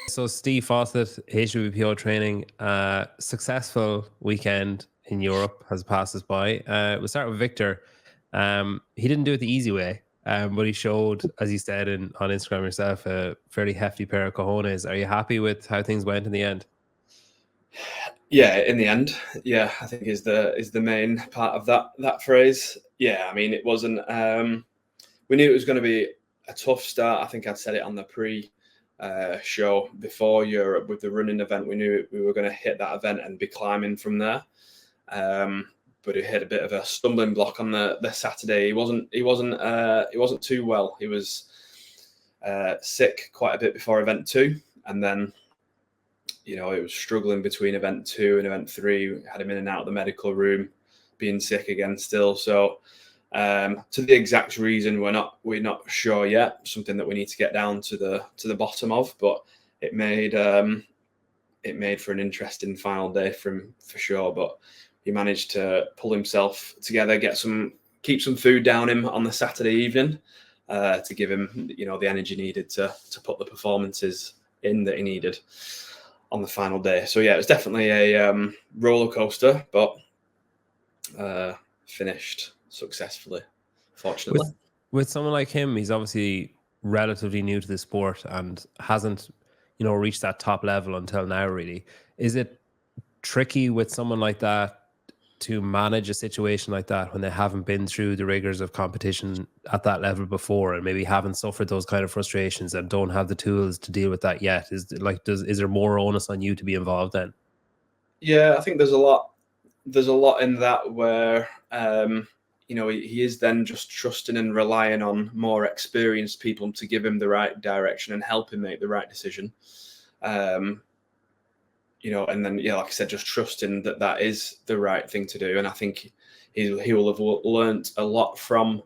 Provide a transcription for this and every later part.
So Steve Fawcett, HWPO training, successful weekend in Europe has passed us by. We'll start with Victor. He didn't do it the easy way, but he showed, as you said on Instagram yourself, a fairly hefty pair of cojones. Are you happy with how things went in the end? Yeah, in the end, yeah, I think is the main part of that phrase. Yeah, I mean, it wasn't. We knew it was going to be a tough start. I think I'd said it on the show before Europe with the running event. We knew we were going to hit that event and be climbing from there. But he hit a bit of a stumbling block on the Saturday. He wasn't too well. He was sick quite a bit before event 2, and then it was struggling between event 2 and event 3. We had him in and out of the medical room, being sick again still. So to the exact reason we're not sure yet. Something that we need to get down to the bottom of, but it made for an interesting final day for sure. But he managed to pull himself together, keep some food down him on the Saturday evening to give him the energy needed to put the performances in that he needed on the final day. So yeah, it was definitely a roller coaster, but finished successfully, fortunately. With someone like him, he's obviously relatively new to the sport and hasn't, reached that top level until now, really. Is it tricky with someone like that to manage a situation like that when they haven't been through the rigors of competition at that level before and maybe haven't suffered those kind of frustrations and don't have the tools to deal with that yet? Is there more onus on you to be involved then? Yeah, I think there's a lot in that where he is then just trusting and relying on more experienced people to give him the right direction and help him make the right decision. And then, like I said, just trusting that is the right thing to do. And I think he will have learnt a lot from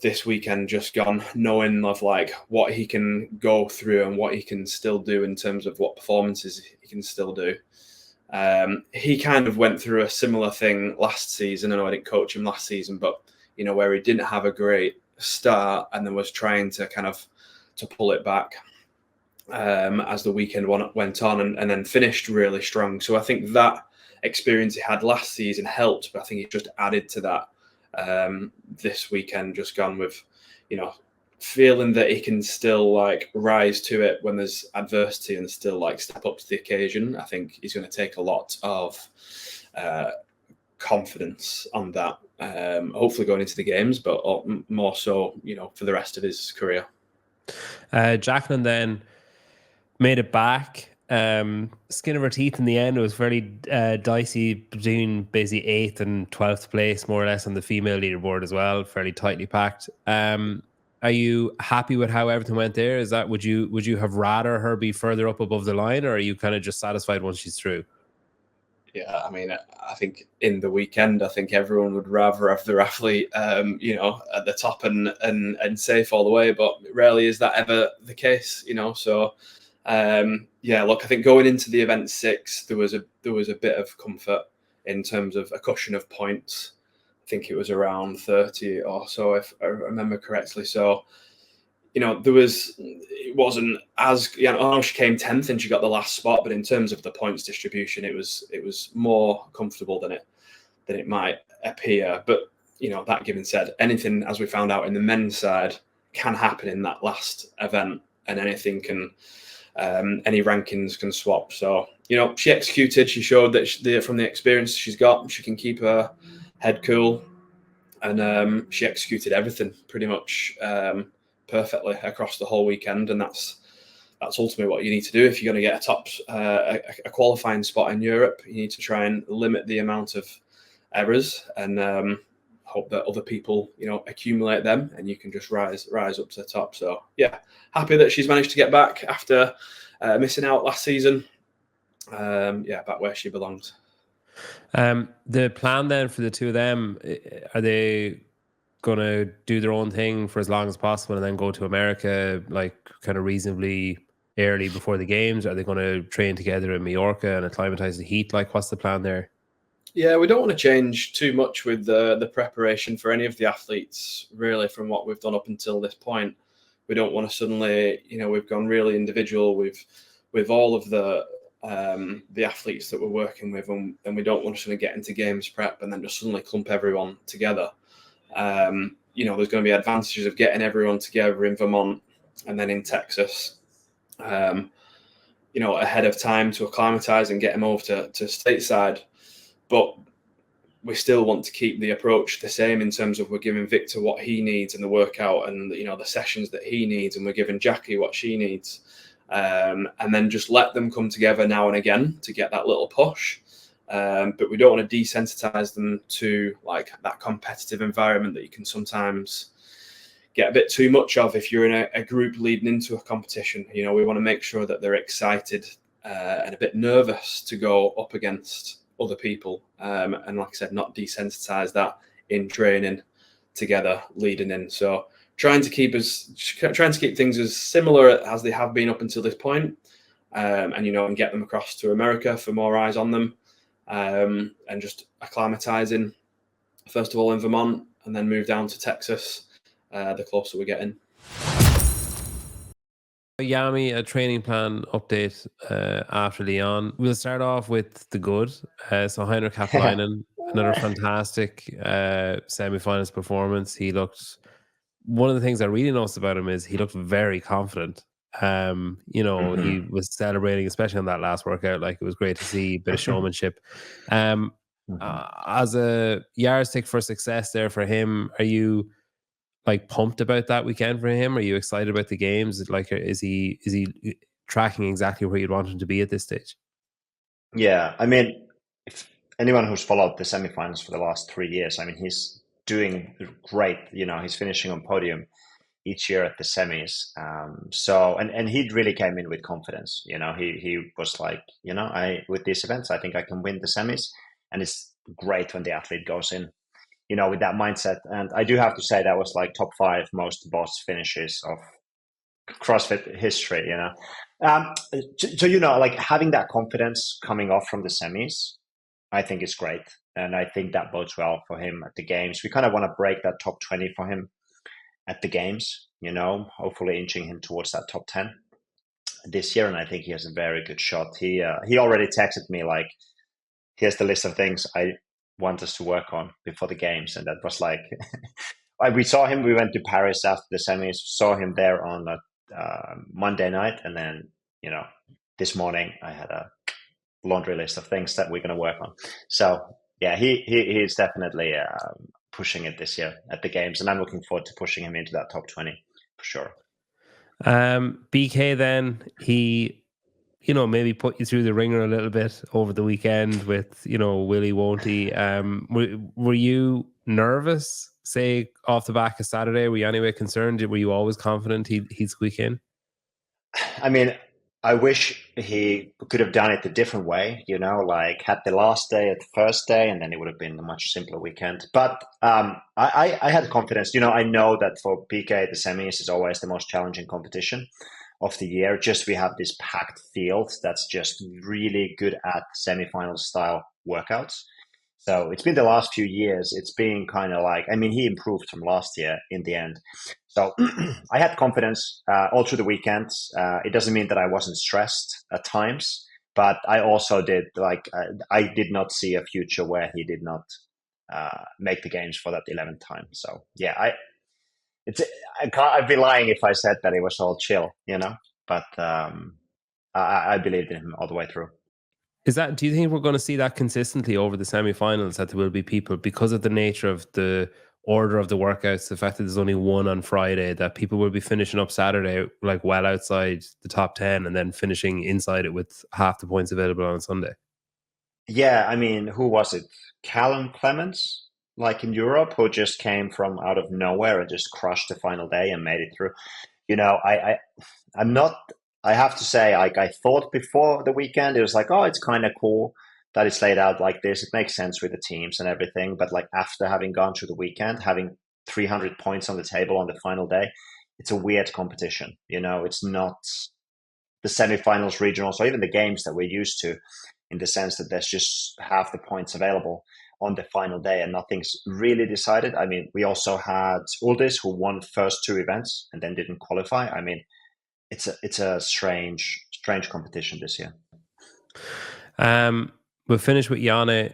this weekend just gone, knowing of like what he can go through and what he can still do in terms of what performances he can still do. He kind of went through a similar thing last season. I know I didn't coach him last season, but where he didn't have a great start and then was trying to to pull it back as the weekend went on and then finished really strong. So I think that experience he had last season helped, but I think he just added to that this weekend, just gone with, feeling that he can still like rise to it when there's adversity and still like step up to the occasion. I think he's going to take a lot of confidence on that, hopefully going into the games, but more so, for the rest of his career. Jacqueline then made it back. Skin of her teeth in the end. It was very dicey between basically 8th and 12th place, more or less, on the female leaderboard as well. Fairly tightly packed. Are you happy with how everything went there? Would you have rather her be further up above the line, or are you kind of just satisfied once she's through? Yeah, I mean, I think in the weekend, I think everyone would rather have their athlete, at the top and safe all the way. But rarely is that ever the case, So, yeah, look, I think going into the event 6, there was a bit of comfort in terms of a cushion of points. I think it was around 30 or so, if I remember correctly. So, it wasn't as, I know she came 10th and she got the last spot, but in terms of the points distribution, it was more comfortable than it might appear. But, that given said, anything, as we found out in the men's side, can happen in that last event, and anything can, any rankings can swap. So, she executed, she showed that from the experience she's got, she can keep her head cool. And she executed everything pretty much perfectly across the whole weekend, and that's ultimately what you need to do if you're going to get a qualifying spot in Europe. You need to try and limit the amount of errors and hope that other people accumulate them, and you can just rise up to the top. So yeah, happy that she's managed to get back after missing out last season. Back where she belongs. The plan then for the two of them, are they going to do their own thing for as long as possible and then go to America like kind of reasonably early before the games? Are they going to train together in Mallorca and acclimatize the heat? Like, what's the plan there? Yeah, we don't want to change too much with the preparation for any of the athletes, really, from what we've done up until this point. We don't want to suddenly, we've gone really individual with all of the athletes that we're working with, and we don't want to sort of get into games prep and then just suddenly clump everyone together. There's going to be advantages of getting everyone together in Vermont and then in Texas, ahead of time to acclimatize and get them over to stateside. But we still want to keep the approach the same in terms of we're giving Victor what he needs in the workout and, the sessions that he needs, and we're giving Jackie what she needs. And then just let them come together now and again to get that little push. But we don't want to desensitize them to like that competitive environment that you can sometimes get a bit too much of if you're in a group leading into a competition. We want to make sure that they're excited and a bit nervous to go up against other people. And like I said, not desensitize that in training together leading in. So trying to keep things as similar as they have been up until this point, and get them across to America for more eyes on them, and just acclimatizing first of all in Vermont and then move down to Texas the closer we're getting. Jami, a training plan update after Leon. We'll start off with the good. So Henrik Happalainen, another fantastic semifinals performance. One of the things I really noticed about him is he looked very confident. He was celebrating, especially on that last workout. Like, it was great to see a bit of showmanship. As a yardstick for success there for him, are you like pumped about that weekend for him? Are you excited about the games? Like, is he tracking exactly where you'd want him to be at this stage? Yeah, I mean, if anyone who's followed the semifinals for the last 3 years, I mean, he's doing great. He's finishing on podium each year at the semis. And he really came in with confidence. He was like, with these events, I think I can win the semis. And it's great when the athlete goes in, with that mindset. And I do have to say that was like top 5 most boss finishes of CrossFit history, like having that confidence coming off from the semis, I think is great. And I think that bodes well for him at the games. We kind of want to break that top 20 for him at the games, hopefully inching him towards that top 10 this year. And I think he has a very good shot. He already texted me like, here's the list of things I want us to work on before the games. And that was like, we saw him, we went to Paris after the semis, saw him there on Monday night. And then, this morning I had a laundry list of things that we're going to work on. So yeah, he's definitely pushing it this year at the games. And I'm looking forward to pushing him into that top 20 for sure. BK then, he maybe put you through the ringer a little bit over the weekend with, Willie won't he? Were you nervous, say, off the back of Saturday? Were you anyway concerned? Were you always confident he'd squeak in? I mean, I wish he could have done it a different way, like had the last day at the first day, and then it would have been a much simpler weekend. But I had confidence. I know that for PK, the semis is always the most challenging competition of the year. Just we have this packed field that's just really good at semifinal style workouts. So it's been the last few years, it's been kind of like, I mean, he improved from last year in the end. So I had confidence all through the weekends. It doesn't mean that I wasn't stressed at times, but I also did I did not see a future where he did not make the games for that 11th time. So yeah, I'd be lying if I said that it was all chill, but I believed in him all the way through. Do you think we're going to see that consistently over the semifinals, that there will be people, because of the nature of the order of the workouts, the fact that there's only one on Friday, that people will be finishing up Saturday like well outside the top 10 and then finishing inside it with half the points available on Sunday? Yeah, I mean, who was it? Callum Clements, like in Europe, who just came from out of nowhere and just crushed the final day and made it through. I'm not. I have to say, I thought before the weekend, it was like, oh, it's kind of cool that it's laid out like this. It makes sense with the teams and everything. But like after having gone through the weekend, having 300 points on the table on the final day, it's a weird competition. It's not the semifinals, regionals, or even the games that we're used to, in the sense that there's just half the points available on the final day, and nothing's really decided. I mean, we also had Uldis, who won first 2 events and then didn't qualify. I mean, it's a strange competition this year. We'll finish with Jonne.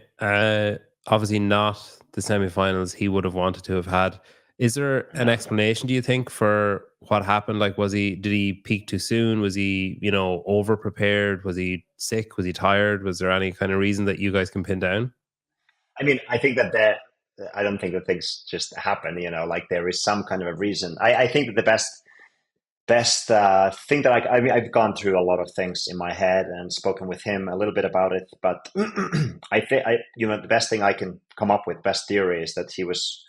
Obviously not the semifinals he would have wanted to have had. Is there an explanation, do you think, for what happened? Like, did he peak too soon? Was he, over prepared? Was he sick? Was he tired? Was there any kind of reason that you guys can pin down? I mean, I think that I don't think that things just happen, like there is some kind of a reason. I think that the best thing that I've gone through a lot of things in my head and spoken with him a little bit about it, but I think the best thing I can come up with, best theory, is that he was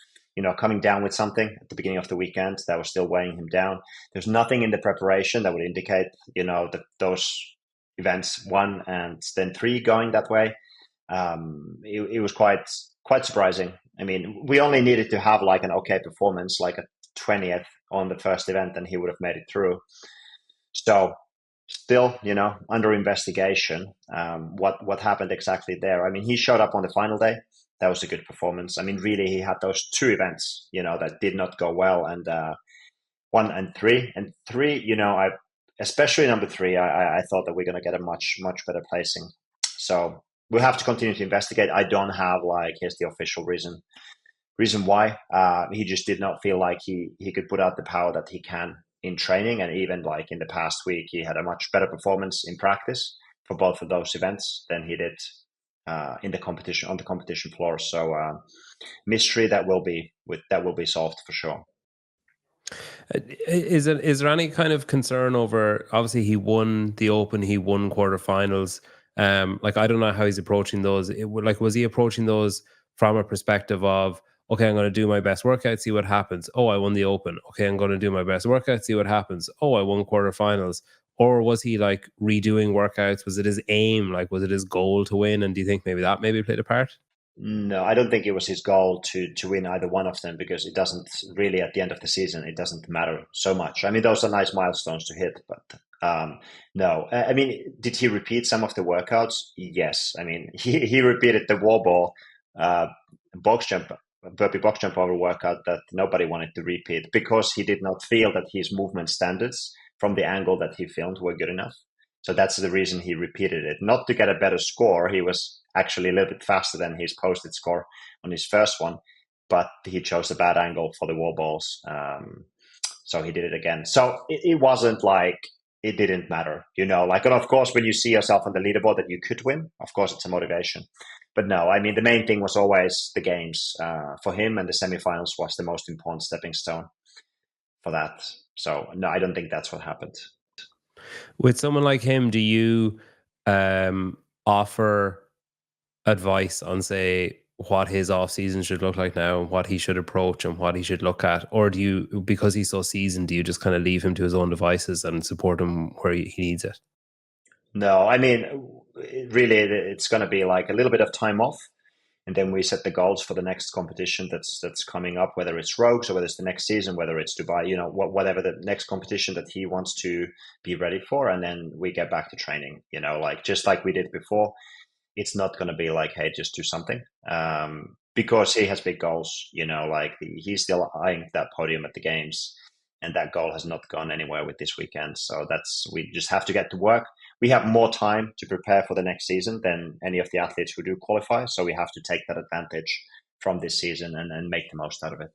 coming down with something at the beginning of the weekend that was still weighing him down. There's nothing in the preparation that would indicate that those events 1 and then 3 going that way. It was quite surprising. I mean, we only needed to have like an okay performance, like a 20th on the first event, and he would have made it through. So still, under investigation, what happened exactly there. I mean, he showed up on the final day. That was a good performance. I mean, really, he had those 2 events, that did not go well, and 1 and 3. And 3, especially number 3, I thought that we're going to get a much better placing. So we'll have to continue to investigate. I don't have here's the official reason why. He just did not feel like he could put out the power that he can in training, and even in the past week he had a much better performance in practice for both of those events than he did in the competition, on the competition floor. So mystery that will be solved for sure. Is there any kind of concern over, obviously he won the Open, he won quarterfinals, I don't know how he's approaching those. Was he approaching those from a perspective of, okay, I'm going to do my best workout, see what happens. Oh, I won the Open. Okay, I'm going to do my best workout, see what happens. Oh, I won quarterfinals. Or was he redoing workouts? Was it his aim? Was it his goal to win? And do you think maybe that played a part? No, I don't think it was his goal to win either one of them, because it doesn't really, at the end of the season, it doesn't matter so much. I mean, those are nice milestones to hit, but no. I mean, did he repeat some of the workouts? Yes. I mean, he repeated the wall ball burpee box jump over workout that nobody wanted to repeat, because he did not feel that his movement standards from the angle that he filmed were good enough. So that's the reason he repeated it. Not to get a better score. He was actually a little bit faster than his posted score on his first one, but he chose a bad angle for the wall balls. So he did it again. So it wasn't it didn't matter, and of course, when you see yourself on the leaderboard that you could win, of course, it's a motivation. But no, I mean, the main thing was always the games for him, and the semifinals was the most important stepping stone for that. So no, I don't think that's what happened. With someone like him, do you offer advice on, say, what his off season should look like now, what he should approach and what he should look at? Or do you, because he's so seasoned, do you just kind of leave him to his own devices and support him where he needs it? No, I mean, really, it's going to be a little bit of time off, and then we set the goals for the next competition that's coming up, whether it's Rogues or whether it's the next season, whether it's Dubai, whatever the next competition that he wants to be ready for, and then we get back to training. Just like we did before. It's not going to be hey, just do something, because he has big goals. He's still eyeing that podium at the games, and that goal has not gone anywhere with this weekend. So we just have to get to work. We have more time to prepare for the next season than any of the athletes who do qualify. So we have to take that advantage from this season and make the most out of it.